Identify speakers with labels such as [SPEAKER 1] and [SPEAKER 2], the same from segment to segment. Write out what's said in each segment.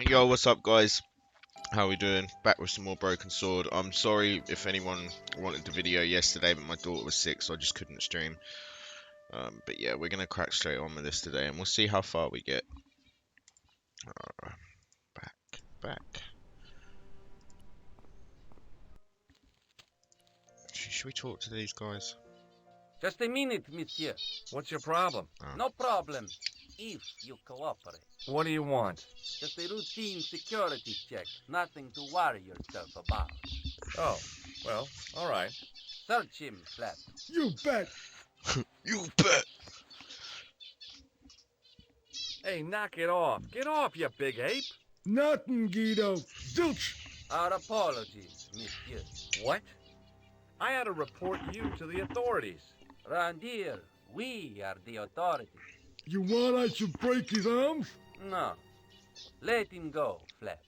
[SPEAKER 1] Yo, what's up, guys? How we doing? Back with some more Broken Sword. I'm sorry if anyone wanted the video yesterday, but my daughter was sick, so I just couldn't stream. But yeah, we're gonna crack straight on with this today, and we'll see how far we get. Uh, back. Should we talk to these guys?
[SPEAKER 2] Just a minute, monsieur. What's your problem?
[SPEAKER 1] Oh.
[SPEAKER 2] No problem, if you cooperate. What do you want? Just a routine security check. Nothing to worry yourself about. Oh, well, all right. Search him, Flap.
[SPEAKER 3] You bet.
[SPEAKER 1] You bet.
[SPEAKER 2] Hey, knock it off. Get off, you big ape.
[SPEAKER 3] Nothing, Guido. Zilch.
[SPEAKER 2] Our apologies, monsieur. What? I had to report you to the authorities. Round here, we are the authorities.
[SPEAKER 3] You want I should break his arms?
[SPEAKER 2] No. Let him go, Flap.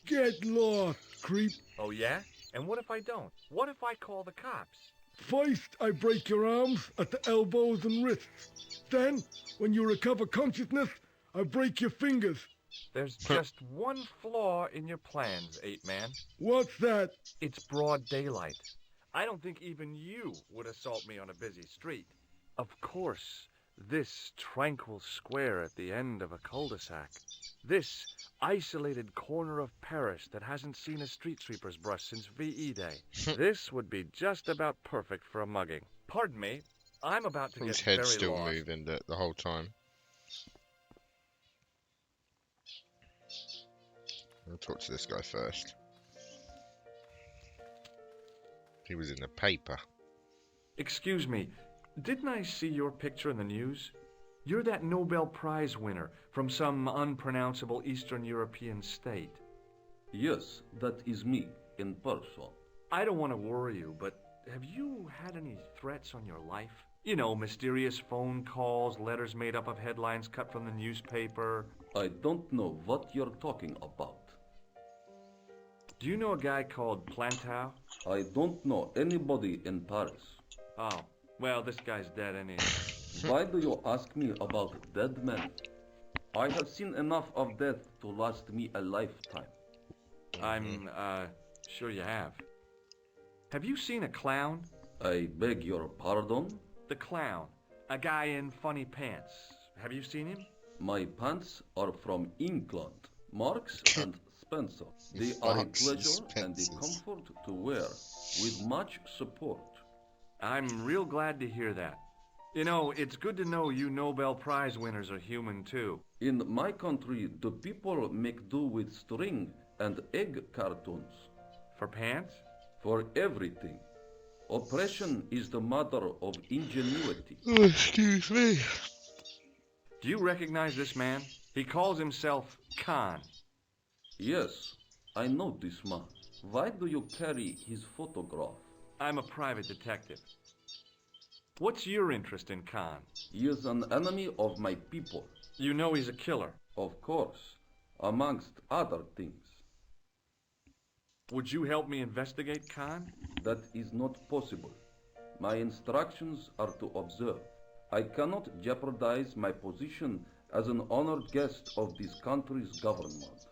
[SPEAKER 3] Get lost, creep.
[SPEAKER 2] Oh, yeah? And what if I don't? What if I call the cops?
[SPEAKER 3] First, I break your arms at the elbows and wrists. Then, when you recover consciousness, I break your fingers.
[SPEAKER 2] There's just one flaw in your plans, Ape Man.
[SPEAKER 3] What's that?
[SPEAKER 2] It's broad daylight. I don't think even you would assault me on a busy street. Of course, this tranquil square at the end of a cul-de-sac, this isolated corner of Paris that hasn't seen a street sweeper's brush since VE Day, this would be just about perfect for a mugging. Pardon me, I'm about to
[SPEAKER 1] His
[SPEAKER 2] get very
[SPEAKER 1] head's still
[SPEAKER 2] lost.
[SPEAKER 1] moving the whole time. I'll talk to this guy first. He was in the paper.
[SPEAKER 2] Excuse me, didn't I see your picture in the news? You're that Nobel Prize winner from some unpronounceable Eastern European state.
[SPEAKER 4] Yes, that is me, in person.
[SPEAKER 2] I don't want to worry you, but have you had any threats on your life? You know, mysterious phone calls, letters made up of headlines cut from the newspaper.
[SPEAKER 4] I don't know what you're talking about.
[SPEAKER 2] Do you know a guy called Plantow?
[SPEAKER 4] I don't know anybody in Paris.
[SPEAKER 2] Oh, well, this guy's dead anyway.
[SPEAKER 4] Why do you ask me about dead men? I have seen enough of death to last me a lifetime.
[SPEAKER 2] I'm, sure you have. Have you seen a clown?
[SPEAKER 4] I beg your pardon?
[SPEAKER 2] The clown. A guy in funny pants. Have you seen him?
[SPEAKER 4] My pants are from England, Marks and Spencer. They are a
[SPEAKER 1] Marks and
[SPEAKER 4] pleasure and a
[SPEAKER 1] Spencers.
[SPEAKER 4] comfort to wear, with much support.
[SPEAKER 2] I'm real glad to hear that. You know, it's good to know you Nobel Prize winners are human too.
[SPEAKER 4] In my country, the people make do with string and egg cartoons.
[SPEAKER 2] For pants?
[SPEAKER 4] For everything. Oppression is the mother of ingenuity.
[SPEAKER 1] Oh, excuse me.
[SPEAKER 2] Do you recognize this man? He calls himself Khan.
[SPEAKER 4] Yes, I know this man. Why do you carry his photograph?
[SPEAKER 2] I'm a private detective. What's your interest in Khan?
[SPEAKER 4] He is an enemy of my people.
[SPEAKER 2] You know he's a killer.
[SPEAKER 4] Of course, amongst other things.
[SPEAKER 2] Would you help me investigate Khan?
[SPEAKER 4] That is not possible. My instructions are to observe. I cannot jeopardize my position as an honored guest of this country's government.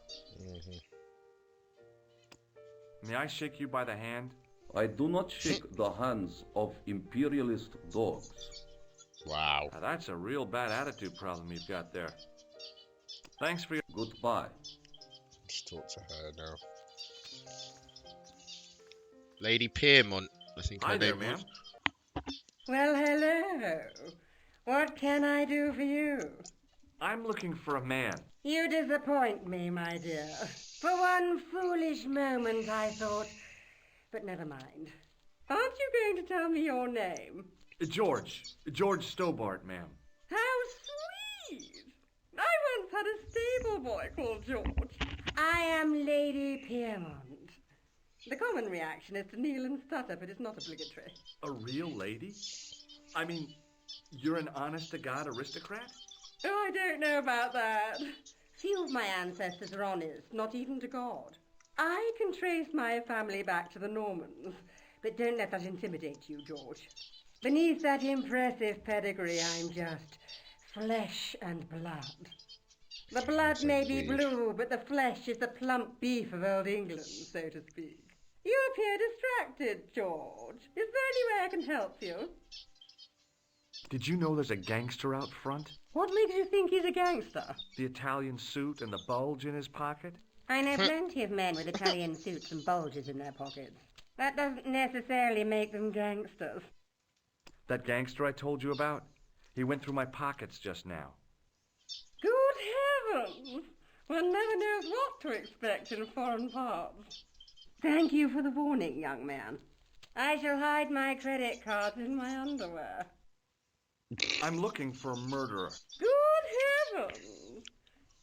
[SPEAKER 2] May I shake you by the hand?
[SPEAKER 4] I do not shake the hands of imperialist dogs.
[SPEAKER 1] Wow.
[SPEAKER 2] Now, that's a real bad attitude problem you've got there. Thanks for your...
[SPEAKER 4] Goodbye.
[SPEAKER 1] Let's talk to her now. Lady Piermont, I think her
[SPEAKER 2] Hi there,
[SPEAKER 1] name
[SPEAKER 2] ma'am.
[SPEAKER 1] was.
[SPEAKER 5] Well, hello. What can I do for you?
[SPEAKER 2] I'm looking for a man.
[SPEAKER 5] You disappoint me, my dear. For one foolish moment I thought... But never mind. Aren't you going to tell me your name?
[SPEAKER 2] George. George Stobart, ma'am.
[SPEAKER 5] How sweet! I once had a stable boy called George. I am Lady Piermont. The common reaction is to kneel and stutter, but it's not obligatory.
[SPEAKER 2] A real lady? I mean, you're an honest-to-God aristocrat?
[SPEAKER 5] Oh, I don't know about that. Few of my ancestors are honest, not even to God. I can trace my family back to the Normans, but don't let that intimidate you, George. Beneath that impressive pedigree, I'm just flesh and blood. The blood
[SPEAKER 1] so
[SPEAKER 5] may be
[SPEAKER 1] weird.
[SPEAKER 5] blue, but the flesh is the plump beef of old England, so to speak. You appear distracted, George. Is there any way I can help you?
[SPEAKER 2] Did you know there's a gangster out front?
[SPEAKER 5] What makes you think he's a gangster?
[SPEAKER 2] The Italian suit and the bulge in his pocket?
[SPEAKER 5] I know plenty of men with Italian suits and bulges in their pockets. That doesn't necessarily make them gangsters.
[SPEAKER 2] That gangster I told you about? He went through my pockets just now.
[SPEAKER 5] Good heavens! One never knows what to expect in foreign parts. Thank you for the warning, young man. I shall hide my credit cards in my underwear.
[SPEAKER 2] I'm looking for a murderer.
[SPEAKER 5] Good heavens!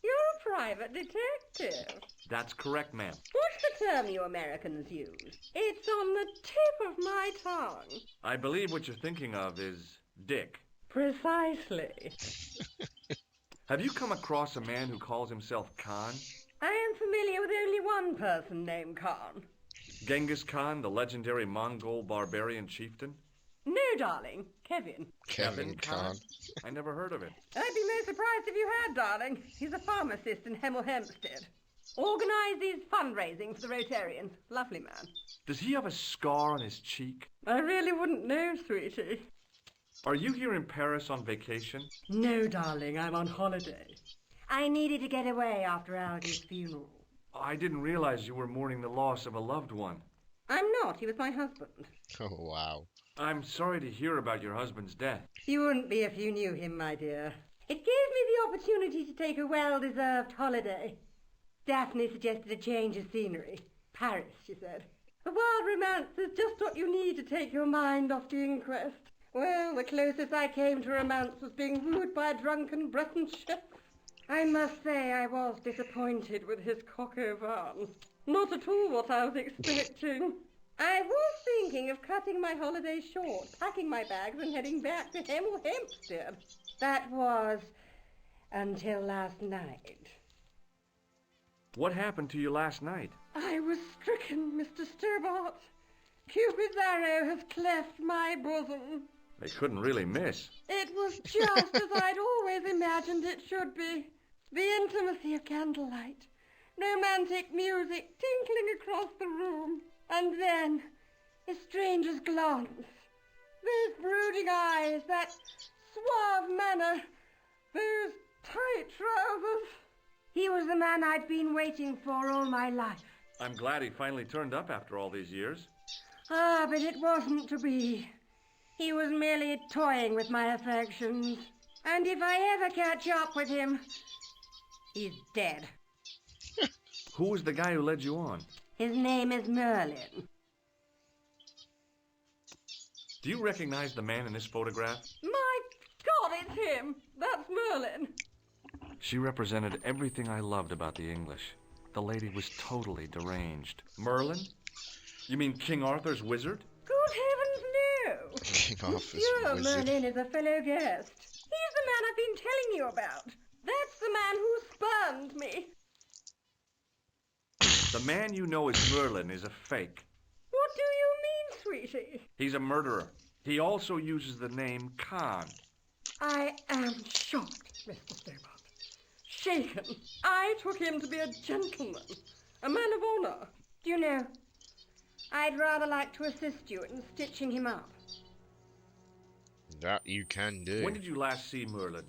[SPEAKER 5] You're a private detective.
[SPEAKER 2] That's correct, ma'am.
[SPEAKER 5] What's the term you Americans use? It's on the tip of my tongue.
[SPEAKER 2] I believe what you're thinking of is Dick.
[SPEAKER 5] Precisely.
[SPEAKER 2] Have you come across a man who calls himself Khan?
[SPEAKER 5] I am familiar with only one person named Khan.
[SPEAKER 2] Genghis Khan, the legendary Mongol barbarian chieftain?
[SPEAKER 5] No, darling. Kevin.
[SPEAKER 1] Kevin Khan.
[SPEAKER 2] I never heard of him.
[SPEAKER 5] I'd be most surprised if you had, darling. He's a pharmacist in Hemel Hempstead. Organises fundraising for the Rotarians. Lovely man.
[SPEAKER 2] Does he have a scar on his cheek?
[SPEAKER 5] I really wouldn't know, sweetie.
[SPEAKER 2] Are you here in Paris on vacation?
[SPEAKER 5] No, darling, I'm on holiday. I needed to get away after Algie's funeral.
[SPEAKER 2] I didn't realize you were mourning the loss of a loved one.
[SPEAKER 5] I'm not. He was my husband.
[SPEAKER 1] Oh, wow.
[SPEAKER 2] I'm sorry to hear about your husband's death.
[SPEAKER 5] You wouldn't be if you knew him, my dear. It gave me the opportunity to take a well-deserved holiday. Daphne suggested a change of scenery. Paris, she said. A wild romance is just what you need to take your mind off the inquest. Well, the closest I came to romance was being wooed by a drunken Breton chef. I must say I was disappointed with his coq au vin. Not at all what I was expecting. I was thinking of cutting my holiday short, packing my bags and heading back to Hemel Hempstead. That was until last night.
[SPEAKER 2] What happened to you last night?
[SPEAKER 5] I was stricken, Mr. Stobart. Cupid's arrow has cleft my bosom.
[SPEAKER 2] They couldn't really miss.
[SPEAKER 5] It was just as I'd always imagined it should be. The intimacy of candlelight, romantic music tinkling across the room, and then a stranger's glance. Those brooding eyes, that suave manner, those tight trousers. He was the man I'd been waiting for all my life.
[SPEAKER 2] I'm glad he finally turned up after all these years.
[SPEAKER 5] Ah, but it wasn't to be. He was merely toying with my affections. And if I ever catch up with him, he's dead.
[SPEAKER 2] Who was the guy who led you on?
[SPEAKER 5] His name is Merlin.
[SPEAKER 2] Do you recognize the man in this photograph?
[SPEAKER 5] My God, it's him! That's Merlin!
[SPEAKER 2] She represented everything I loved about the English. The lady was totally deranged. Merlin? You mean King Arthur's wizard?
[SPEAKER 5] Good heavens, no!
[SPEAKER 1] King Arthur's
[SPEAKER 5] Monsieur
[SPEAKER 1] wizard.
[SPEAKER 5] Merlin is a fellow guest. He's the man I've been telling you about. That's the man who spurned me.
[SPEAKER 2] The man you know as Merlin is a fake.
[SPEAKER 5] What do you mean, sweetie?
[SPEAKER 2] He's a murderer. He also uses the name Khan.
[SPEAKER 5] I am shocked, Mr. Stobart. Shaken. I took him to be a gentleman, a man of honor. Do you know, I'd rather like to assist you in stitching him up.
[SPEAKER 1] That you can do.
[SPEAKER 2] When did you last see Merlin?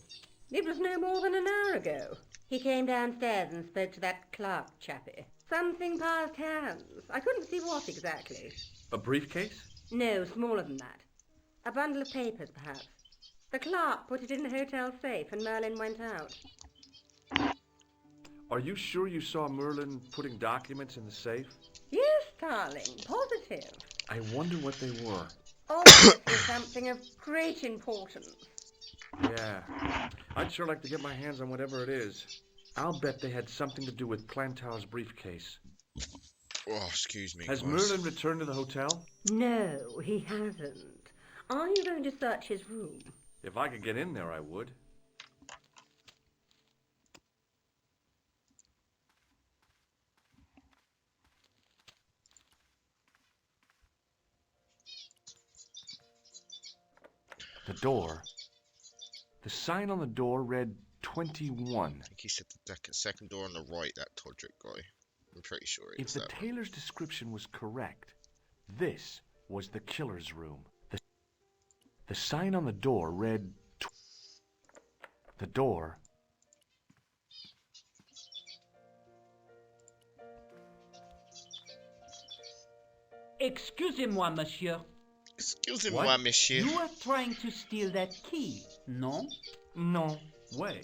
[SPEAKER 5] It was no more than an hour ago. He came downstairs and spoke to that clerk chappie. Something passed hands. I couldn't see what exactly.
[SPEAKER 2] A briefcase?
[SPEAKER 5] No, smaller than that. A bundle of papers, perhaps. The clerk put it in the hotel safe and Merlin went out.
[SPEAKER 2] Are you sure you saw Merlin putting documents in the safe?
[SPEAKER 5] Yes, darling, positive.
[SPEAKER 2] I wonder what they were.
[SPEAKER 5] Obviously something of great importance.
[SPEAKER 2] Yeah, I'd sure like to get my hands on whatever it is. I'll bet they had something to do with Plantow's briefcase.
[SPEAKER 1] Oh, excuse me.
[SPEAKER 2] Has
[SPEAKER 1] guys.
[SPEAKER 2] Merlin returned to the hotel?
[SPEAKER 5] No, he hasn't. Are you going to search his room?
[SPEAKER 2] If I could get in there, I would. The door. The sign on the door read 21.
[SPEAKER 1] I think he said the second door on the right, that Todrick guy. I'm pretty sure it
[SPEAKER 2] If
[SPEAKER 1] is
[SPEAKER 2] the
[SPEAKER 1] that one.
[SPEAKER 2] tailor's description was correct, this was the killer's room. The sign on the door read... The door...
[SPEAKER 6] Excusez-moi, monsieur.
[SPEAKER 1] Excusez-moi, monsieur.
[SPEAKER 6] You are trying to steal that key, no?
[SPEAKER 2] No way.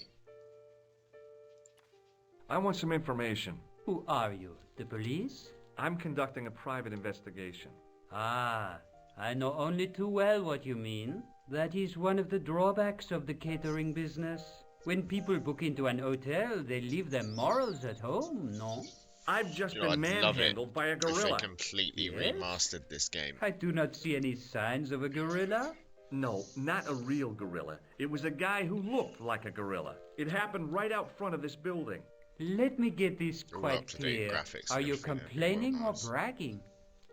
[SPEAKER 2] I want some information.
[SPEAKER 6] Who are you, the police?
[SPEAKER 2] I'm conducting a private investigation.
[SPEAKER 6] Ah, I know only too well what you mean. That is one of the drawbacks of the catering business. When people book into an hotel, they leave their morals at home, no?
[SPEAKER 2] I've just
[SPEAKER 1] You know,
[SPEAKER 2] been
[SPEAKER 1] I'd love it
[SPEAKER 2] manhandled by a
[SPEAKER 1] if they
[SPEAKER 2] gorilla.
[SPEAKER 1] completely
[SPEAKER 6] Yes?
[SPEAKER 1] remastered this game.
[SPEAKER 6] I do not see any signs of a gorilla.
[SPEAKER 2] No, not a real gorilla. It was a guy who looked like a gorilla. It happened right out front of this building.
[SPEAKER 6] Let me get this
[SPEAKER 1] All
[SPEAKER 6] quite
[SPEAKER 1] up-to-date
[SPEAKER 6] clear.
[SPEAKER 1] graphics
[SPEAKER 6] Are
[SPEAKER 1] and
[SPEAKER 6] you
[SPEAKER 1] everything,
[SPEAKER 6] complaining or
[SPEAKER 1] nice.
[SPEAKER 6] bragging?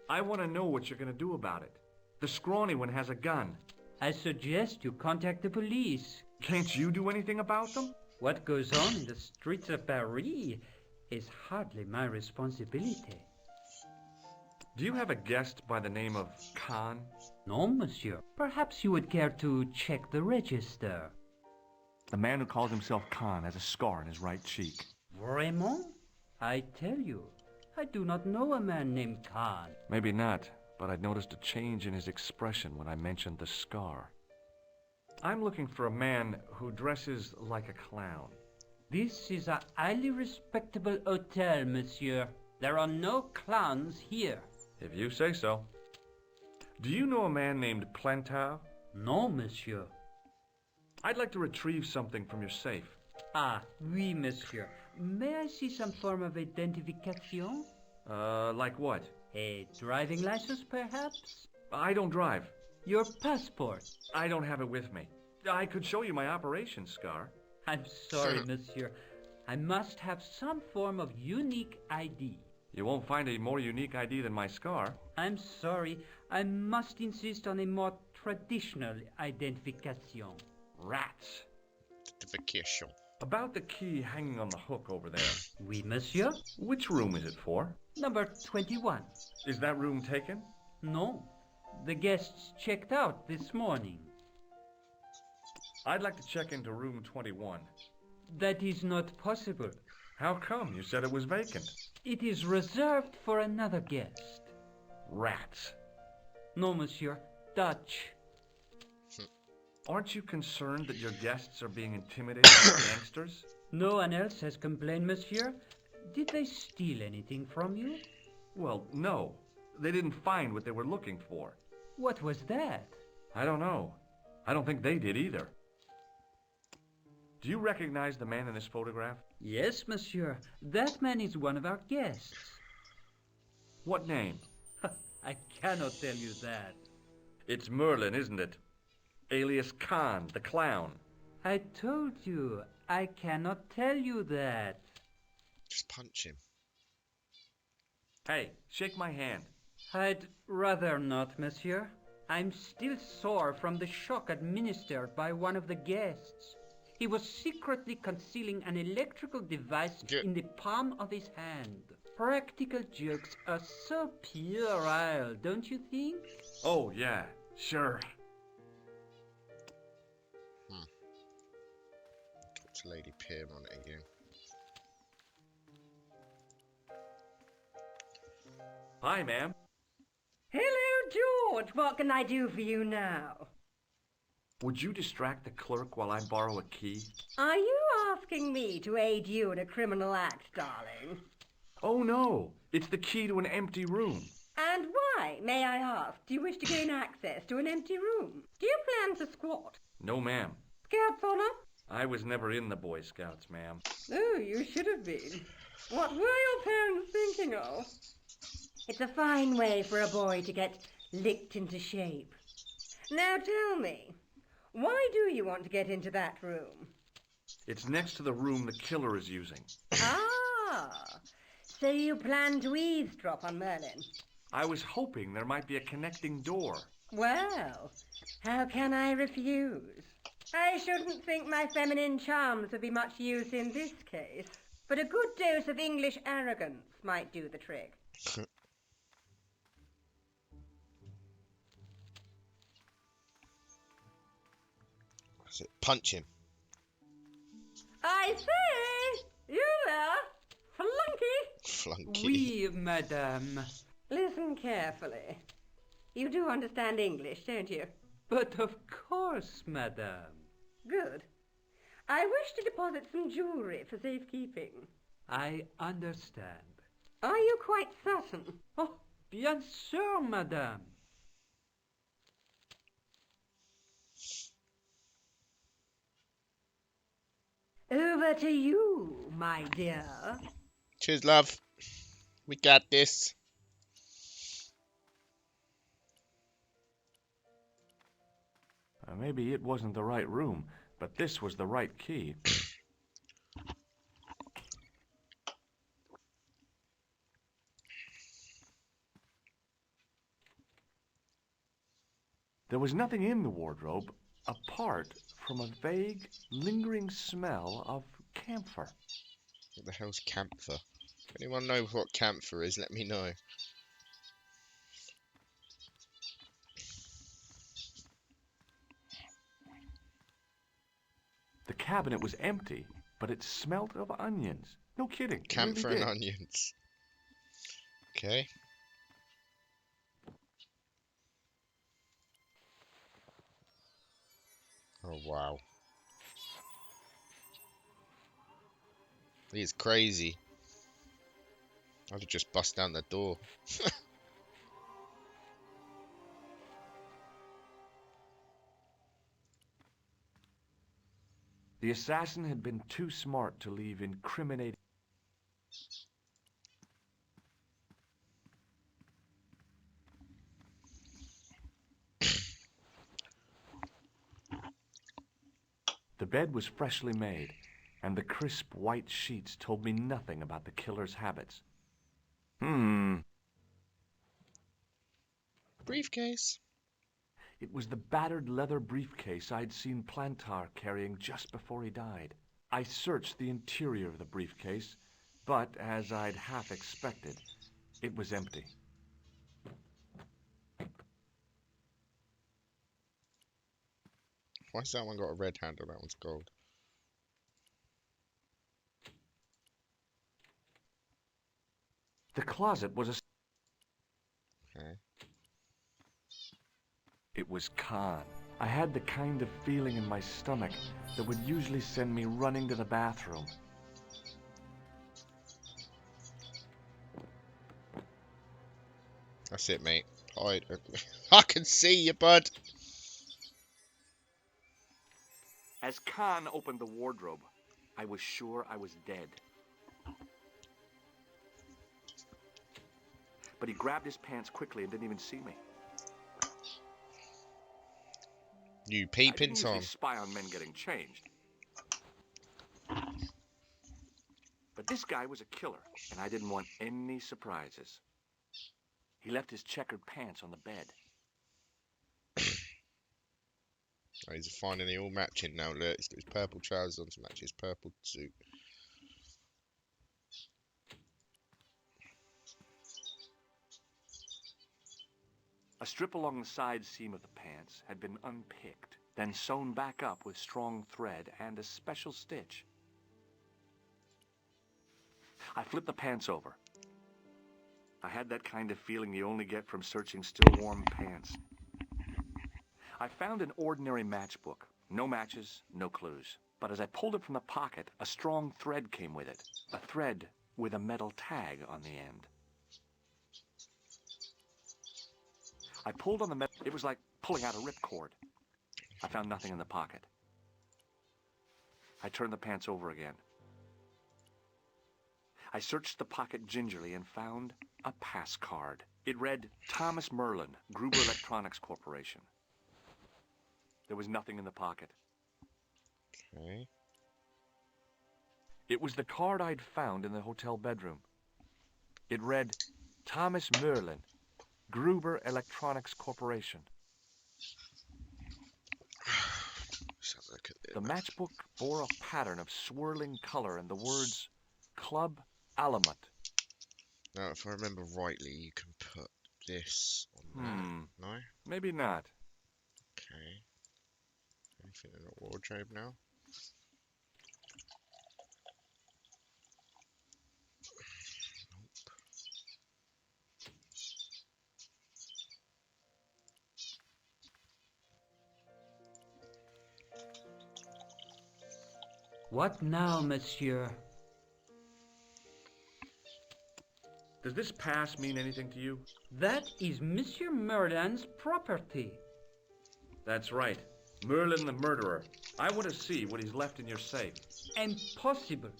[SPEAKER 2] I want to know what you're going to do about it. The scrawny one has a gun.
[SPEAKER 6] I suggest you contact the police.
[SPEAKER 2] Can't you do anything about them?
[SPEAKER 6] What goes on in the streets of Paris is hardly my responsibility.
[SPEAKER 2] Do you have a guest by the name of Khan?
[SPEAKER 6] No, monsieur. Perhaps you would care to check the register.
[SPEAKER 2] The man who calls himself Khan has a scar on his right cheek.
[SPEAKER 6] Vraiment? I tell you, I do not know a man named Khan.
[SPEAKER 2] Maybe not, but I noticed a change in his expression when I mentioned the scar. I'm looking for a man who dresses like a clown.
[SPEAKER 6] This is a highly respectable hotel, monsieur. There are no clowns here.
[SPEAKER 2] If you say so. Do you know a man named Plantar?
[SPEAKER 6] No, monsieur.
[SPEAKER 2] I'd like to retrieve something from your safe.
[SPEAKER 6] Ah, oui, monsieur. May I see some form of identification?
[SPEAKER 2] Like what?
[SPEAKER 6] A driving license, perhaps?
[SPEAKER 2] I don't drive.
[SPEAKER 6] Your passport?
[SPEAKER 2] I don't have it with me. I could show you my operation scar.
[SPEAKER 6] I'm sorry, monsieur. I must have some form of unique ID.
[SPEAKER 2] You won't find a more unique ID than my scar.
[SPEAKER 6] I'm sorry. I must insist on a more traditional identification.
[SPEAKER 2] Rats.
[SPEAKER 1] Identification.
[SPEAKER 2] About the key hanging on the hook over there.
[SPEAKER 6] Oui, monsieur.
[SPEAKER 2] Which room is it for?
[SPEAKER 6] Number 21.
[SPEAKER 2] Is that room taken?
[SPEAKER 6] No. The guests checked out this morning.
[SPEAKER 2] I'd like to check into room 21.
[SPEAKER 6] That is not possible.
[SPEAKER 2] How come? You said it was vacant.
[SPEAKER 6] It is reserved for another guest.
[SPEAKER 2] Rats.
[SPEAKER 6] No, monsieur. Dutch.
[SPEAKER 2] Aren't you concerned that your guests are being intimidated by gangsters?
[SPEAKER 6] No one else has complained, monsieur. Did they steal anything from you?
[SPEAKER 2] Well, no. They didn't find what they were looking for.
[SPEAKER 6] What was that?
[SPEAKER 2] I don't know. I don't think they did either. Do you recognize the man in this photograph?
[SPEAKER 6] Yes, monsieur. That man is one of our guests.
[SPEAKER 2] What name?
[SPEAKER 6] I cannot tell you that.
[SPEAKER 2] It's Merlin, isn't it? Alias Khan, the clown.
[SPEAKER 6] I told you, I cannot tell you that.
[SPEAKER 1] Just punch him.
[SPEAKER 2] Hey, shake my hand.
[SPEAKER 6] I'd rather not, monsieur. I'm still sore from the shock administered by one of the guests. He was secretly concealing an electrical device in the palm of his hand. Practical jokes are so puerile, don't you think?
[SPEAKER 2] Oh, yeah, sure.
[SPEAKER 1] Talk to Lady Pym on it again.
[SPEAKER 2] Hi, ma'am.
[SPEAKER 5] Hello, George. What can I do for you now?
[SPEAKER 2] Would you distract the clerk while I borrow a key?
[SPEAKER 5] Are you asking me to aid you in a criminal act, darling?
[SPEAKER 2] Oh, no. It's the key to an empty room.
[SPEAKER 5] And why, may I ask, do you wish to gain access to an empty room? Do you plan to squat?
[SPEAKER 2] No, ma'am.
[SPEAKER 5] Scouts honor?
[SPEAKER 2] I was never in the Boy Scouts, ma'am.
[SPEAKER 5] Oh, you should have been. What were your parents thinking of? It's a fine way for a boy to get licked into shape. Now tell me, why do you want to get into that room?
[SPEAKER 2] It's next to the room the killer is using.
[SPEAKER 5] Ah, so you plan to eavesdrop on Merlin?
[SPEAKER 2] I was hoping there might be a connecting door.
[SPEAKER 5] Well, how can I refuse? I shouldn't think my feminine charms would be much use in this case, but a good dose of English arrogance might do the trick.
[SPEAKER 1] That's it. Punch him.
[SPEAKER 5] I say! You there? Flunky!
[SPEAKER 1] Flunky.
[SPEAKER 6] Oui, madame.
[SPEAKER 5] Listen carefully. You do understand English, don't you?
[SPEAKER 6] But of course, madame.
[SPEAKER 5] Good. I wish to deposit some jewellery for safekeeping.
[SPEAKER 6] I understand.
[SPEAKER 5] Are you quite certain?
[SPEAKER 6] Oh, bien sûr, madame.
[SPEAKER 5] Over to you, my dear.
[SPEAKER 1] Cheers, love. We got this.
[SPEAKER 2] Maybe it wasn't the right room, but this was the right key. There was nothing in the wardrobe apart from a vague, lingering smell of camphor.
[SPEAKER 1] What the hell's camphor? If anyone knows what camphor is, let me know.
[SPEAKER 2] The cabinet was empty, but it smelt of onions. No kidding. it really
[SPEAKER 1] Camphor and
[SPEAKER 2] did.
[SPEAKER 1] onions. Okay. Oh, wow. He is crazy. I'd have just bust down the door.
[SPEAKER 2] The assassin had been too smart to leave incriminating. The bed was freshly made, and the crisp white sheets told me nothing about the killer's habits.
[SPEAKER 1] Briefcase.
[SPEAKER 2] It was the battered leather briefcase I'd seen Plantar carrying just before he died. I searched the interior of the briefcase, but as I'd half expected, it was empty.
[SPEAKER 1] Why's that one got a red handle? That one's gold.
[SPEAKER 2] The closet was
[SPEAKER 1] Okay.
[SPEAKER 2] It was Khan. I had the kind of feeling in my stomach that would usually send me running to the bathroom.
[SPEAKER 1] That's it, mate. Hide. I can see you, bud.
[SPEAKER 2] As Khan opened the wardrobe, I was sure I was dead. But he grabbed his pants quickly and didn't even see me.
[SPEAKER 1] You
[SPEAKER 2] I
[SPEAKER 1] peeping,
[SPEAKER 2] didn't usually
[SPEAKER 1] Tom?
[SPEAKER 2] spy on men getting changed. But this guy was a killer, and I didn't want any surprises. He left his checkered pants on the bed.
[SPEAKER 1] Oh, he's finally all matching now. Look, he's got his purple trousers on to match his purple suit.
[SPEAKER 2] A strip along the side seam of the pants had been unpicked, then sewn back up with strong thread and a special stitch. I flipped the pants over. I had that kind of feeling you only get from searching still warm pants. I found an ordinary matchbook. No matches, no clues. But as I pulled it from the pocket, a strong thread came with it. A thread with a metal tag on the end. I pulled on the metal. It was like pulling out a ripcord. I found nothing in the pocket. I turned the pants over again. I searched the pocket gingerly and found a pass card. It read, Thomas Merlin, Gruber Electronics Corporation. There was nothing in the pocket.
[SPEAKER 1] Okay.
[SPEAKER 2] It was the card I'd found in the hotel bedroom. It read, Thomas Merlin, Gruber Electronics Corporation.
[SPEAKER 1] Let's have Look at
[SPEAKER 2] The
[SPEAKER 1] it.
[SPEAKER 2] matchbook bore a pattern of swirling color and the words Club Alamut.
[SPEAKER 1] Now, if I remember rightly, you can put this on that. No?
[SPEAKER 2] Maybe not.
[SPEAKER 1] Okay. Anything in the wardrobe now?
[SPEAKER 6] What now, monsieur?
[SPEAKER 2] Does this pass mean anything to you?
[SPEAKER 6] That is Monsieur Merlin's property.
[SPEAKER 2] That's right. Merlin the murderer. I want to see what he's left in your safe.
[SPEAKER 6] Impossible.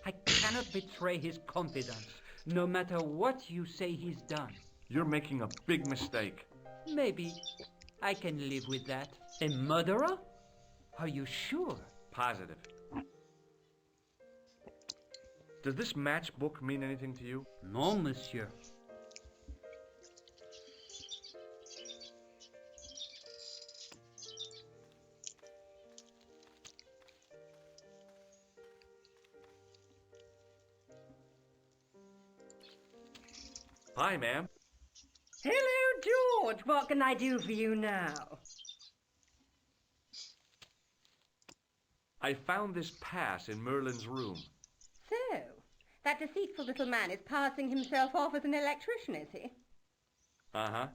[SPEAKER 6] I cannot betray his confidence, no matter what you say he's done.
[SPEAKER 2] You're making a big mistake.
[SPEAKER 6] Maybe I can live with that. A murderer? Are you sure?
[SPEAKER 2] Positive. Does this matchbook mean anything to you?
[SPEAKER 6] No, monsieur.
[SPEAKER 2] Hi, ma'am.
[SPEAKER 5] Hello, George. What can I do for you now?
[SPEAKER 2] I found this pass in Merlin's room.
[SPEAKER 5] So, that deceitful little man is passing himself off as an electrician, is he?
[SPEAKER 2] Uh-huh.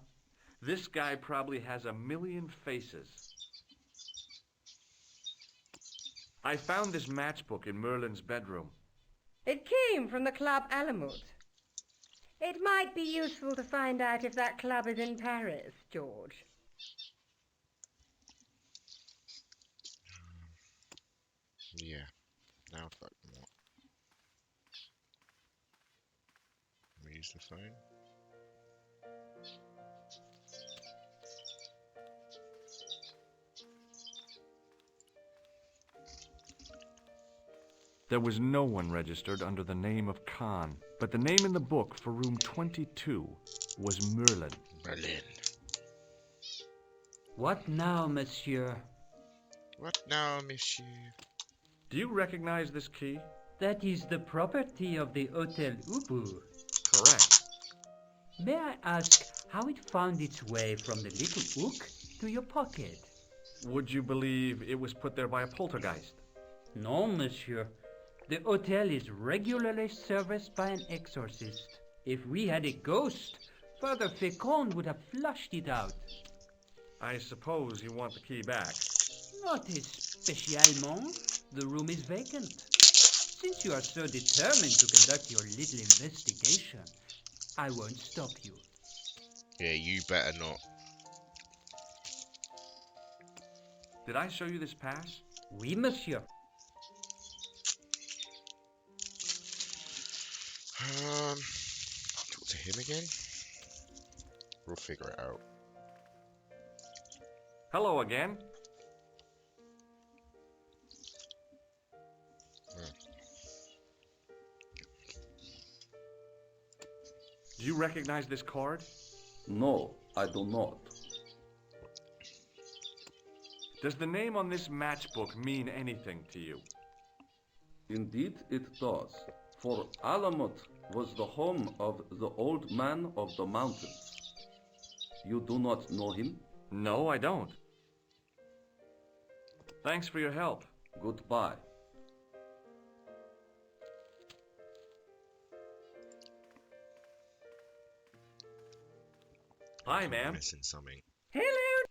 [SPEAKER 2] This guy probably has 1,000,000 faces. I found this matchbook in Merlin's bedroom.
[SPEAKER 5] It came from the Club Alamut. It might be useful to find out if that club is in Paris, George.
[SPEAKER 1] Yeah. Now fuck what? Can we use the phone?
[SPEAKER 2] There was no one registered under the name of Khan, but the name in the book for room 22 was Merlin.
[SPEAKER 1] Berlin.
[SPEAKER 6] What now, monsieur?
[SPEAKER 1] What now, monsieur?
[SPEAKER 2] Do you recognize this key?
[SPEAKER 6] That is the property of the Hotel Ubu.
[SPEAKER 2] Correct.
[SPEAKER 6] May I ask how it found its way from the little hook to your pocket?
[SPEAKER 2] Would you believe it was put there by a poltergeist?
[SPEAKER 6] No, monsieur. The hotel is regularly serviced by an exorcist. If we had a ghost, Father Fécond would have flushed it out.
[SPEAKER 2] I suppose you want the key back.
[SPEAKER 6] Not especiellement. The room is vacant. Since you are so determined to conduct your little investigation, I won't stop you.
[SPEAKER 1] Yeah, you better not.
[SPEAKER 2] Did I show you this pass?
[SPEAKER 6] Oui, monsieur.
[SPEAKER 1] Talk to him again? We'll figure it out.
[SPEAKER 2] Hello again. Do you recognize this card?
[SPEAKER 4] No, I do not.
[SPEAKER 2] Does the name on this matchbook mean anything to you?
[SPEAKER 4] Indeed it does, for Alamut was the home of the old man of the mountains. You do not know him?
[SPEAKER 2] No, I don't. Thanks for your help.
[SPEAKER 4] Goodbye.
[SPEAKER 2] Hi, ma'am.
[SPEAKER 1] Missing something.
[SPEAKER 5] Hello.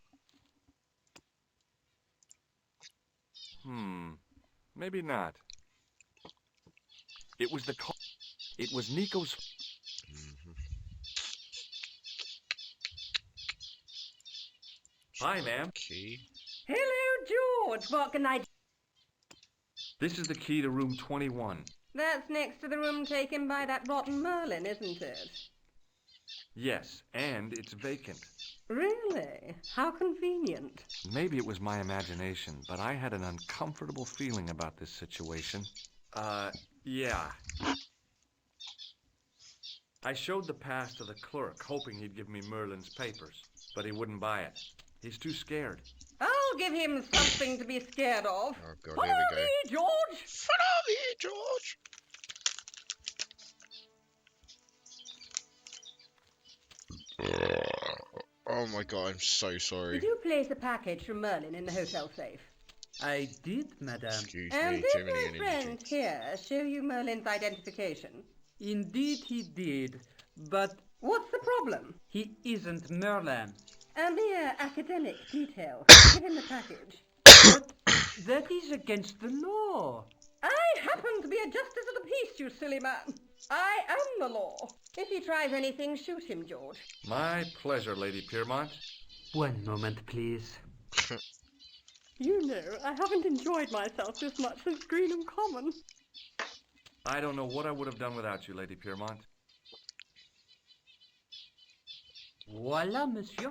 [SPEAKER 2] Maybe not. It was It was Nico's. Hi, ma'am.
[SPEAKER 1] Key.
[SPEAKER 5] Hello, George. What can I do?
[SPEAKER 2] This is the key to room 21.
[SPEAKER 5] That's next to the room taken by that rotten Merlin, isn't it?
[SPEAKER 2] Yes, and it's vacant.
[SPEAKER 5] Really? How convenient.
[SPEAKER 2] Maybe it was my imagination, but I had an uncomfortable feeling about this situation. Yeah. I showed the pass to the clerk, hoping he'd give me Merlin's papers, but he wouldn't buy it. He's too scared.
[SPEAKER 5] Oh, I'll give him something to be scared of.
[SPEAKER 1] Oh god,
[SPEAKER 5] Follow
[SPEAKER 1] here we go.
[SPEAKER 5] me, George.
[SPEAKER 1] Follow me, George. Oh my god, I'm so sorry.
[SPEAKER 5] Did you place a package from Merlin in the hotel safe?
[SPEAKER 6] I did, madame.
[SPEAKER 1] Excuse
[SPEAKER 5] And
[SPEAKER 1] me,
[SPEAKER 5] did
[SPEAKER 1] too many
[SPEAKER 5] my
[SPEAKER 1] energy
[SPEAKER 5] friend
[SPEAKER 1] drinks.
[SPEAKER 5] here show you Merlin's identification?
[SPEAKER 6] Indeed he did, but
[SPEAKER 5] What's the problem?
[SPEAKER 6] he isn't Merlin.
[SPEAKER 5] A mere academic detail. Give him the package.
[SPEAKER 6] But that is against the law.
[SPEAKER 5] I happen to be a justice of the peace, you silly man. I am the law. If he tries anything, shoot him, George.
[SPEAKER 2] My pleasure, Lady Piermont.
[SPEAKER 6] One moment, please.
[SPEAKER 5] You know, I haven't enjoyed myself this much since Greenham Common.
[SPEAKER 2] I don't know what I would have done without you, Lady Piermont.
[SPEAKER 6] Voilà, monsieur.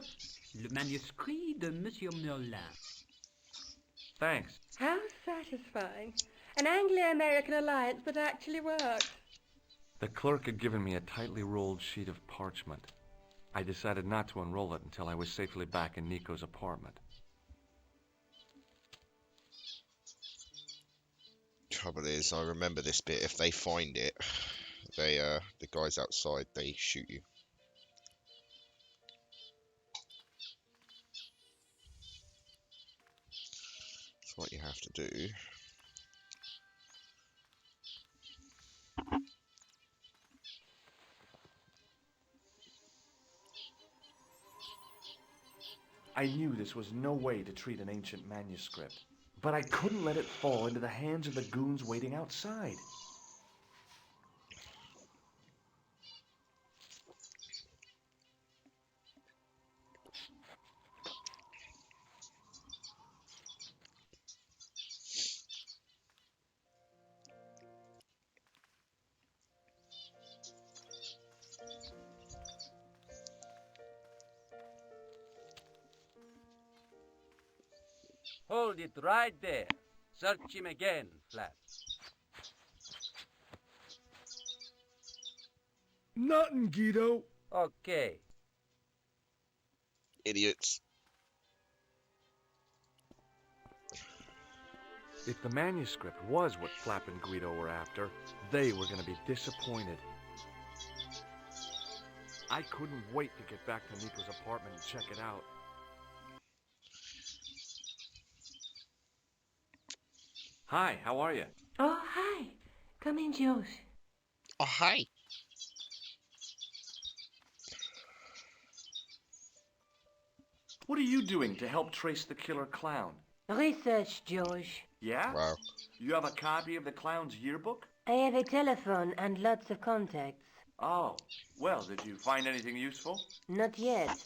[SPEAKER 6] Le manuscrit de Monsieur Merlin.
[SPEAKER 2] Thanks.
[SPEAKER 5] How satisfying. An Anglo-American alliance that actually worked.
[SPEAKER 2] The clerk had given me a tightly rolled sheet of parchment. I decided not to unroll it until I was safely back in Nico's apartment.
[SPEAKER 1] Trouble is, I remember this bit. If they find it, the guys outside, they shoot you. That's what you have to do.
[SPEAKER 2] I knew this was no way to treat an ancient manuscript, but I couldn't let it fall into the hands of the goons waiting outside.
[SPEAKER 7] Hold it right there. Search him again, Flat.
[SPEAKER 3] Nothing, Guido.
[SPEAKER 7] Okay.
[SPEAKER 1] Idiots.
[SPEAKER 2] If the manuscript was what Flap and Guido were after, they were going to be disappointed. I couldn't wait to get back to Nico's apartment and check it out. Hi, how are you?
[SPEAKER 5] Oh, hi. Come in, George.
[SPEAKER 1] Oh, hi.
[SPEAKER 2] What are you doing to help trace the killer clown?
[SPEAKER 5] Research, George.
[SPEAKER 2] Yeah?
[SPEAKER 1] Wow.
[SPEAKER 2] You have a copy of the clown's yearbook?
[SPEAKER 5] I have a telephone and lots of contacts.
[SPEAKER 2] Oh, well, did you find anything useful?
[SPEAKER 5] Not yet.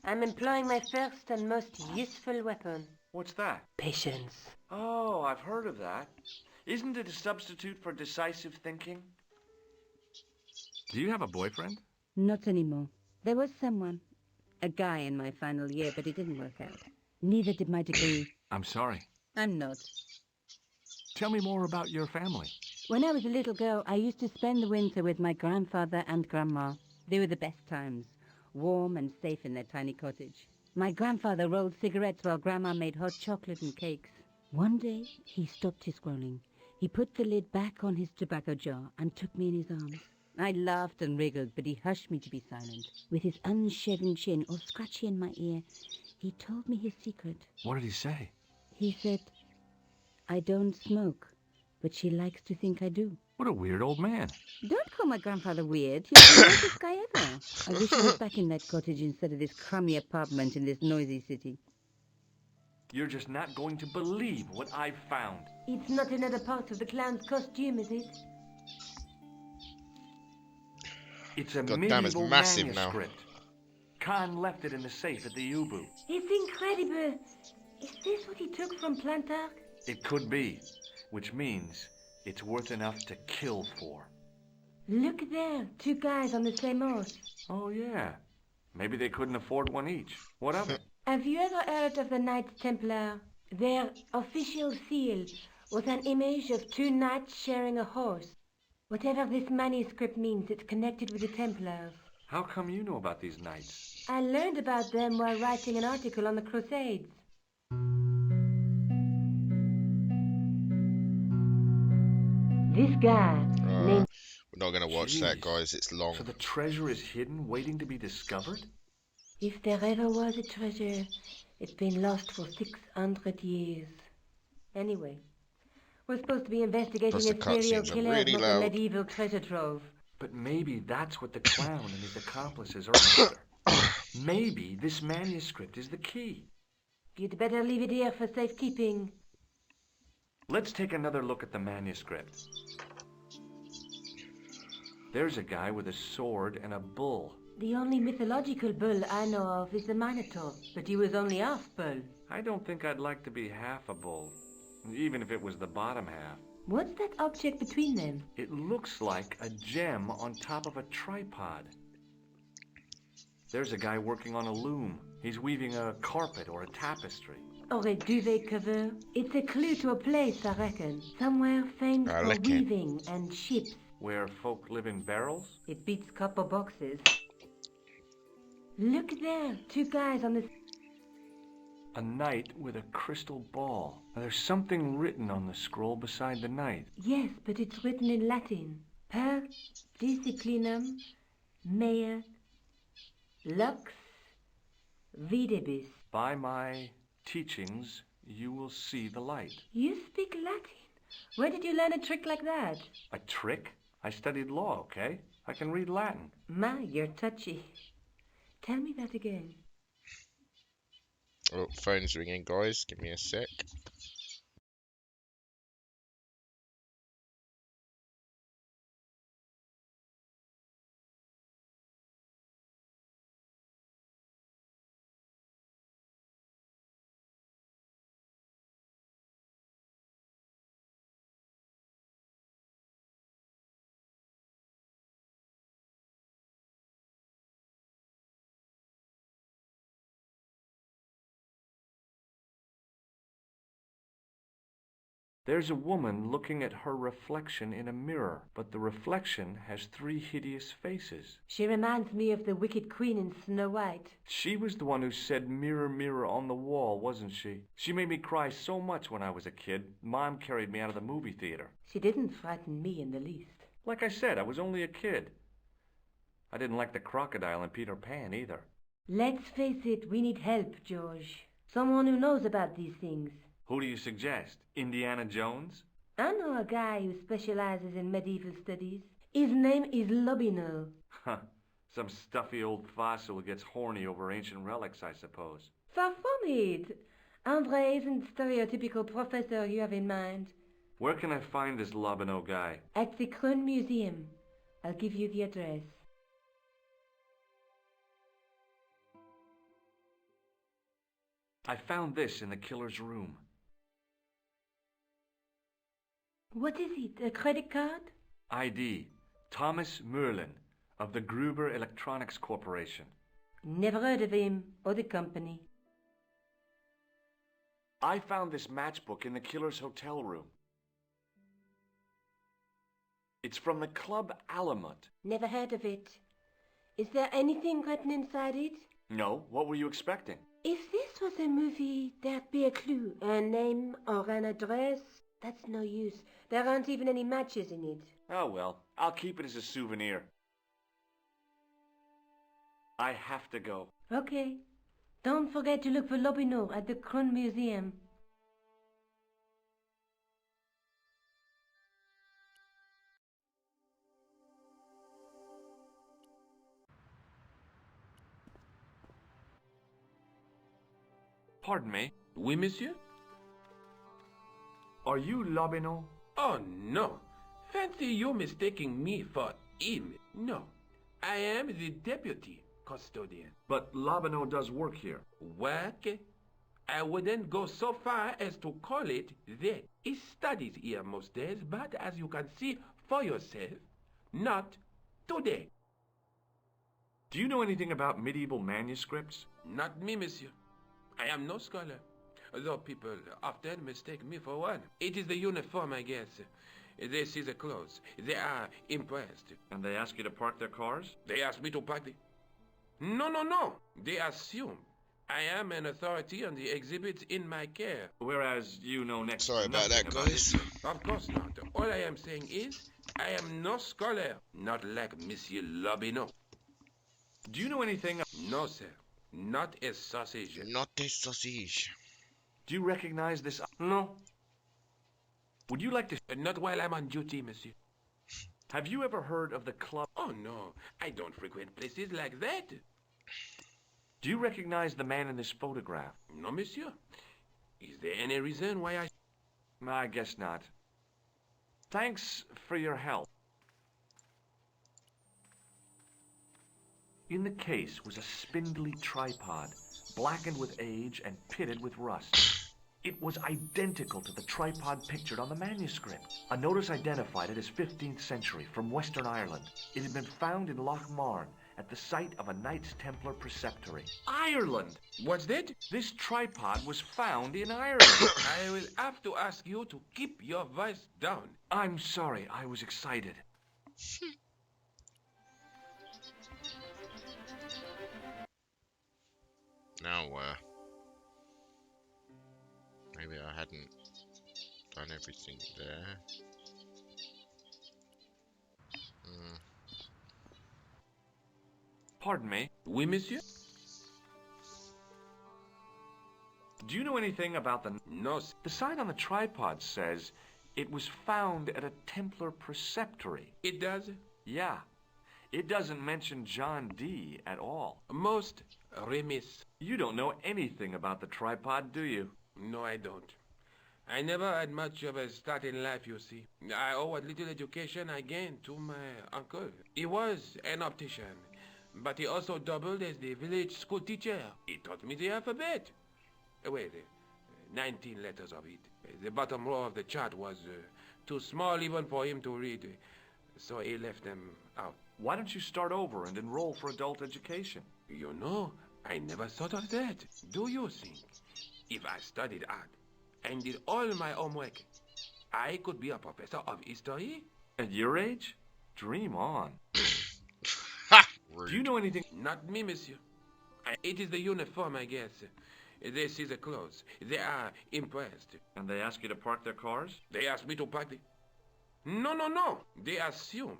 [SPEAKER 5] I'm employing my first and most useful weapon.
[SPEAKER 2] What's that?
[SPEAKER 5] Patience.
[SPEAKER 2] Oh, I've heard of that. Isn't it a substitute for decisive thinking? Do you have a boyfriend?
[SPEAKER 8] Not anymore. There was someone. A guy in my final year, but it didn't work out. Neither did my degree.
[SPEAKER 2] I'm sorry.
[SPEAKER 8] I'm not.
[SPEAKER 2] Tell me more about your family.
[SPEAKER 8] When I was a little girl, I used to spend the winter with my grandfather and grandma. They were the best times. Warm and safe in their tiny cottage. My grandfather rolled cigarettes while grandma made hot chocolate and cakes. One day, he stopped his scrolling. He put the lid back on his tobacco jar and took me in his arms. I laughed and wriggled, but he hushed me to be silent. With his unshaven chin all scratchy in my ear, he told me his secret.
[SPEAKER 2] What did he say?
[SPEAKER 8] He said, I don't smoke, but she likes to think I do.
[SPEAKER 2] What a weird old man.
[SPEAKER 8] Don't call my grandfather weird. He's the nicest guy ever. I wish I was back in that cottage instead of this crummy apartment in this noisy city.
[SPEAKER 2] You're just not going to believe what I've found.
[SPEAKER 5] It's not another part of the clown's costume, is it?
[SPEAKER 2] It's a
[SPEAKER 1] God damn, it's
[SPEAKER 2] medieval
[SPEAKER 1] massive now.
[SPEAKER 2] manuscript. Khan left it in the safe at the Ubu.
[SPEAKER 5] It's incredible. Is this what he took from Plantark?
[SPEAKER 2] It could be, which means it's worth enough to kill for.
[SPEAKER 5] Look there, two guys on the same horse.
[SPEAKER 2] Oh, yeah. Maybe they couldn't afford one each. What of it?
[SPEAKER 5] Have you ever heard of the Knights Templar? Their official seal was an image of two knights sharing a horse. Whatever this manuscript means, it's connected with the Templars.
[SPEAKER 2] How come you know about these knights?
[SPEAKER 5] I learned about them while writing an article on the Crusades.
[SPEAKER 8] This guy named...
[SPEAKER 1] We're not going to watch that,
[SPEAKER 2] Jeez.
[SPEAKER 1] guys. It's long.
[SPEAKER 2] So the treasure is hidden, waiting to be discovered?
[SPEAKER 8] If there ever was a treasure, it's been lost for 600 years. Anyway, we're supposed to be investigating
[SPEAKER 1] Plus the
[SPEAKER 8] a serial
[SPEAKER 1] cutscenes are
[SPEAKER 8] killer,
[SPEAKER 1] really
[SPEAKER 8] not a
[SPEAKER 1] loud.
[SPEAKER 8] medieval treasure trove.
[SPEAKER 2] But maybe that's what the clown and his accomplices are after. Maybe this manuscript is the key.
[SPEAKER 8] You'd better leave it here for safekeeping.
[SPEAKER 2] Let's take another look at the manuscript. There's a guy with a sword and a bull.
[SPEAKER 8] The only mythological bull I know of is the Minotaur, but he was only half bull.
[SPEAKER 2] I don't think I'd like to be half a bull, even if it was the bottom half.
[SPEAKER 8] What's that object between them?
[SPEAKER 2] It looks like a gem on top of a tripod. There's a guy working on a loom. He's weaving a carpet or a tapestry.
[SPEAKER 8] Or a duvet cover? It's a clue to a place, I reckon. Somewhere famed
[SPEAKER 1] I
[SPEAKER 8] for
[SPEAKER 1] like it.
[SPEAKER 8] weaving and ships.
[SPEAKER 2] Where folk live in barrels?
[SPEAKER 8] It beats copper boxes. Look there, two guys on the...
[SPEAKER 2] A knight with a crystal ball. Now, there's something written on the scroll beside the knight.
[SPEAKER 8] Yes, but it's written in Latin. Per disciplinum mea lux videbis.
[SPEAKER 2] By my teachings, you will see the light.
[SPEAKER 8] You speak Latin? Where did you learn a trick like that?
[SPEAKER 2] A trick? I studied law, okay? I can read Latin.
[SPEAKER 8] My, you're touchy. Tell me that again.
[SPEAKER 1] Oh, phone's ringing, guys. Give me a sec.
[SPEAKER 2] There's a woman looking at her reflection in a mirror, but the reflection has three hideous faces.
[SPEAKER 8] She reminds me of the wicked queen in Snow White.
[SPEAKER 2] She was the one who said, "Mirror, mirror on the wall," wasn't she? She made me cry so much when I was a kid. Mom carried me out of the movie theater.
[SPEAKER 8] She didn't frighten me in the least.
[SPEAKER 2] Like I said, I was only a kid. I didn't like the crocodile in Peter Pan either.
[SPEAKER 8] Let's face it, we need help, George. Someone who knows about these things.
[SPEAKER 2] Who do you suggest? Indiana Jones?
[SPEAKER 8] I know a guy who specializes in medieval studies. His name is Lobino.
[SPEAKER 2] Huh. Some stuffy old fossil who gets horny over ancient relics, I suppose.
[SPEAKER 8] Far from it. Andre isn't the stereotypical professor you have in mind.
[SPEAKER 2] Where can I find this Lobino guy?
[SPEAKER 8] At the Krone Museum. I'll give you the address.
[SPEAKER 2] I found this in the killer's room.
[SPEAKER 8] What is it, a credit card?
[SPEAKER 2] ID, Thomas Merlin, of the Gruber Electronics Corporation.
[SPEAKER 8] Never heard of him or the company.
[SPEAKER 2] I found this matchbook in the killer's hotel room. It's from the Club Alamut.
[SPEAKER 8] Never heard of it. Is there anything written inside it?
[SPEAKER 2] No, what were you expecting?
[SPEAKER 8] If this was a movie, there'd be a clue, a name or an address. That's no use. There aren't even any matches in it.
[SPEAKER 2] Oh well, I'll keep it as a souvenir. I have to go.
[SPEAKER 8] Okay. Don't forget to look for Lobino at the Krone Museum.
[SPEAKER 2] Pardon me.
[SPEAKER 7] Oui, monsieur?
[SPEAKER 2] Are you Lobino?
[SPEAKER 7] Oh, no. Fancy you mistaking me for him. No. I am the deputy custodian.
[SPEAKER 2] But Lobino does work here.
[SPEAKER 7] Work? I wouldn't go so far as to call it that. He studies here most days, but as you can see for yourself, not today.
[SPEAKER 2] Do you know anything about medieval manuscripts?
[SPEAKER 7] Not me, monsieur. I am no scholar, though people often mistake me for one. It is the uniform, I guess. They see the clothes. They are impressed.
[SPEAKER 2] And they ask you to park their cars?
[SPEAKER 7] They ask me to park the... No. They assume I am an authority on the exhibits in my care.
[SPEAKER 2] Whereas you know next
[SPEAKER 1] Sorry
[SPEAKER 2] to
[SPEAKER 1] about
[SPEAKER 2] nothing
[SPEAKER 1] that,
[SPEAKER 2] about
[SPEAKER 1] guys.
[SPEAKER 2] history.
[SPEAKER 7] Of course not. All I am saying is, I am no scholar, not like Monsieur Lobineau.
[SPEAKER 2] Do you know anything?
[SPEAKER 7] No, sir. Not a sausage.
[SPEAKER 1] Not a sausage.
[SPEAKER 2] Do you recognize this?
[SPEAKER 5] No.
[SPEAKER 2] Would you like to?
[SPEAKER 7] Not while I'm on duty, monsieur.
[SPEAKER 2] Have you ever heard of the club?
[SPEAKER 7] Oh, no. I don't frequent places like that.
[SPEAKER 2] Do you recognize the man in this photograph?
[SPEAKER 7] No, monsieur. Is there any reason why
[SPEAKER 2] I guess not. Thanks for your help. In the case was a spindly tripod, blackened with age and pitted with rust. It was identical to the tripod pictured on the manuscript. A notice identified it as 15th century from Western Ireland. It had been found in Loch Marne at the site of a Knights Templar preceptory. Ireland!
[SPEAKER 7] What's that?
[SPEAKER 2] This tripod was found in Ireland.
[SPEAKER 7] I will have to ask you to keep your voice down.
[SPEAKER 2] I'm sorry, I was excited.
[SPEAKER 1] Now, maybe I hadn't done everything there.
[SPEAKER 2] Pardon me.
[SPEAKER 7] Oui, monsieur?
[SPEAKER 2] Do you know anything about the...
[SPEAKER 7] No, sir.
[SPEAKER 2] The sign on the tripod says it was found at a Templar preceptory.
[SPEAKER 7] It does?
[SPEAKER 2] Yeah. It doesn't mention John Dee at all.
[SPEAKER 7] Most remiss.
[SPEAKER 2] You don't know anything about the tripod, do you?
[SPEAKER 7] No, I don't. I never had much of a start in life, you see. I owe what little education I gained to my uncle. He was an optician, but he also doubled as the village school teacher. He taught me the alphabet. Wait, 19 letters of it. The bottom row of the chart was too small even for him to read, so he left them out.
[SPEAKER 2] Why don't you start over and enroll for adult education?
[SPEAKER 7] You know, I never thought of that. Do you think if I studied art and did all my homework, I could be a professor of history?
[SPEAKER 2] At your age? Dream on.
[SPEAKER 1] Rude.
[SPEAKER 2] Do you know anything?
[SPEAKER 7] Not me, monsieur. It is the uniform, I guess. They see the clothes. They are impressed.
[SPEAKER 2] And they ask you to park their cars?
[SPEAKER 7] They ask me to park the... No. They assume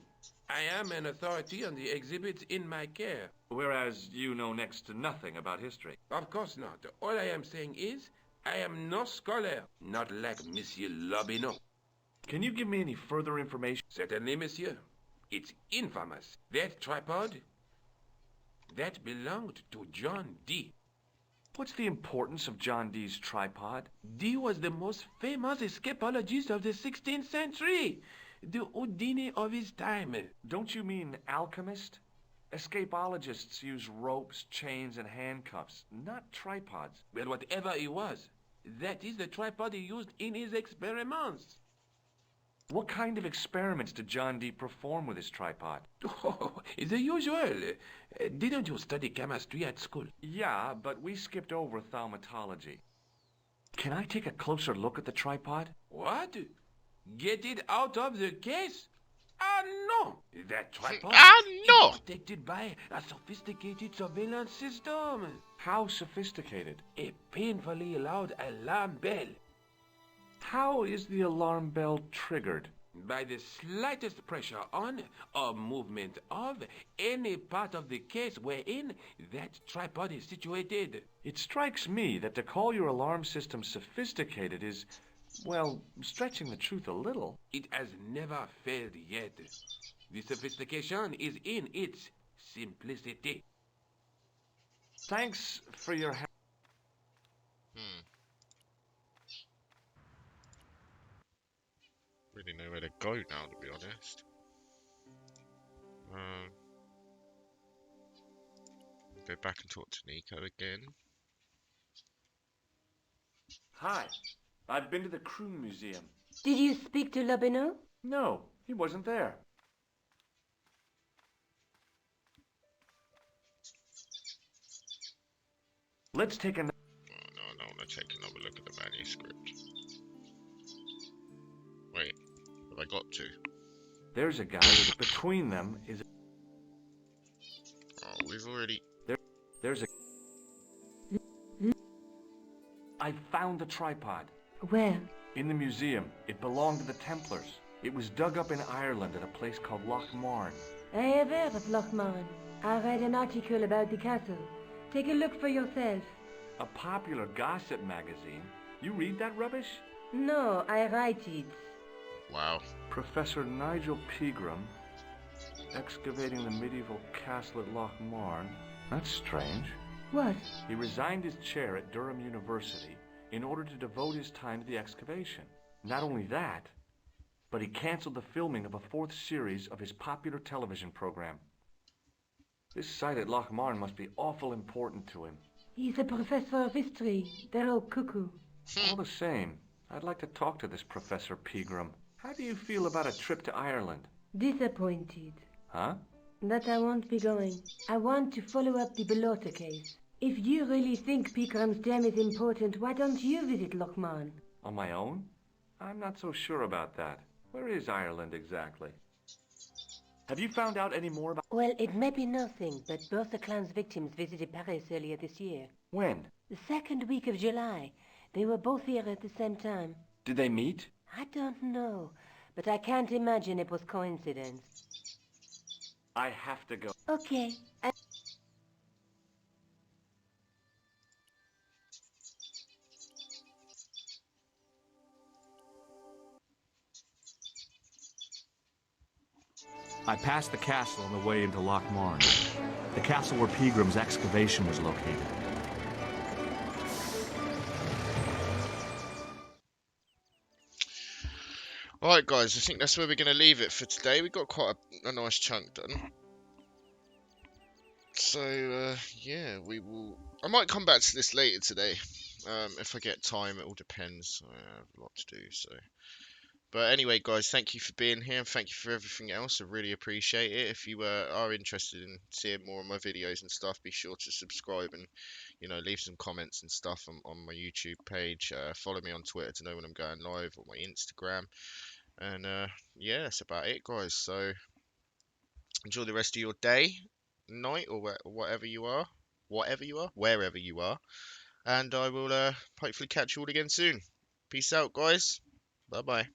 [SPEAKER 7] I am an authority on the exhibits in my care.
[SPEAKER 2] Whereas you know next to nothing about history.
[SPEAKER 7] Of course not. All I am saying is, I am no scholar, not like Monsieur Lobineau.
[SPEAKER 2] Can you give me any further information?
[SPEAKER 7] Certainly, monsieur. It's infamous. That tripod, that belonged to John Dee.
[SPEAKER 2] What's the importance of John Dee's tripod?
[SPEAKER 7] Dee was the most famous escapologist of the 16th century. The Houdini of his time.
[SPEAKER 2] Don't you mean alchemist? Escapologists use ropes, chains, and handcuffs, not tripods.
[SPEAKER 7] Well, whatever he was, that is the tripod he used in his experiments.
[SPEAKER 2] What kind of experiments did John Dee perform with his tripod?
[SPEAKER 7] Oh, the usual. Didn't you study chemistry at school?
[SPEAKER 2] Yeah, but we skipped over thaumatology. Can I take a closer look at the tripod?
[SPEAKER 7] What? Get it out of the case? No! That tripod
[SPEAKER 1] No!
[SPEAKER 7] is protected by a sophisticated surveillance system.
[SPEAKER 2] How sophisticated?
[SPEAKER 7] A painfully loud alarm bell.
[SPEAKER 2] How is the alarm bell triggered?
[SPEAKER 7] By the slightest pressure on or movement of any part of the case wherein that tripod is situated.
[SPEAKER 2] It strikes me that to call your alarm system sophisticated is, well, stretching the truth a little.
[SPEAKER 7] It has never failed yet. The sophistication is in its simplicity.
[SPEAKER 2] Thanks for your help.
[SPEAKER 1] Really know where to go now, to be honest. Go back and talk to Nico again.
[SPEAKER 2] Hi, I've been to the Kroon Museum.
[SPEAKER 5] Did you speak to Lobineau?
[SPEAKER 2] No, he wasn't there. Let's take a...
[SPEAKER 1] Oh, no, I want to take another look at the manuscript. Wait, have I got to?
[SPEAKER 2] There's a guy with between them is...
[SPEAKER 1] Oh, we've already...
[SPEAKER 2] There's a... I found the tripod.
[SPEAKER 8] Where?
[SPEAKER 2] In the museum. It belonged to the Templars. It was dug up in Ireland at a place called Loch Marn.
[SPEAKER 8] I have heard of Lochmarn. I read an article about the castle. Take a look for yourself.
[SPEAKER 2] A popular gossip magazine? You read that rubbish?
[SPEAKER 8] No, I write it.
[SPEAKER 1] Wow.
[SPEAKER 2] Professor Nigel Pegram, excavating the medieval castle at Loch Marn. That's strange.
[SPEAKER 8] What?
[SPEAKER 2] He resigned his chair at Durham University in order to devote his time to the excavation. Not only that, but he canceled the filming of a 4th series of his popular television program. This site at Loch Marn must be awful important to him.
[SPEAKER 8] He's a professor of history. They're all cuckoo.
[SPEAKER 2] All the same, I'd like to talk to this Professor Pegram. How do you feel about a trip to Ireland?
[SPEAKER 8] Disappointed.
[SPEAKER 2] Huh?
[SPEAKER 8] That I won't be going. I want to follow up the Bellotta case. If you really think Picram's gem is important, why don't you visit Lochmarn?
[SPEAKER 2] On my own? I'm not so sure about that. Where is Ireland exactly? Have you found out any more about...
[SPEAKER 8] Well, it may be nothing, but both the clan's victims visited Paris earlier this year.
[SPEAKER 2] When?
[SPEAKER 8] The 2nd week of July. They were both here at the same time.
[SPEAKER 2] Did they meet?
[SPEAKER 8] I don't know, but I can't imagine it was coincidence.
[SPEAKER 2] I have to go.
[SPEAKER 8] Okay.
[SPEAKER 9] I passed the castle on the way into Loch Marn, the castle where Pegram's excavation was located.
[SPEAKER 1] Alright guys, I think that's where we're going to leave it for today. We got quite a nice chunk done. So, yeah, we will... I might come back to this later today. If I get time, it all depends. I have a lot to do, so... But anyway, guys, thank you for being here, and thank you for everything else. I really appreciate it. If you are interested in seeing more of my videos and stuff, be sure to subscribe and, you know, leave some comments and stuff on my YouTube page. Follow me on Twitter to know when I'm going live, or my Instagram. And, yeah, that's about it, guys. So, enjoy the rest of your day, night, or whatever you are. Wherever you are. And I will hopefully catch you all again soon. Peace out, guys. Bye-bye.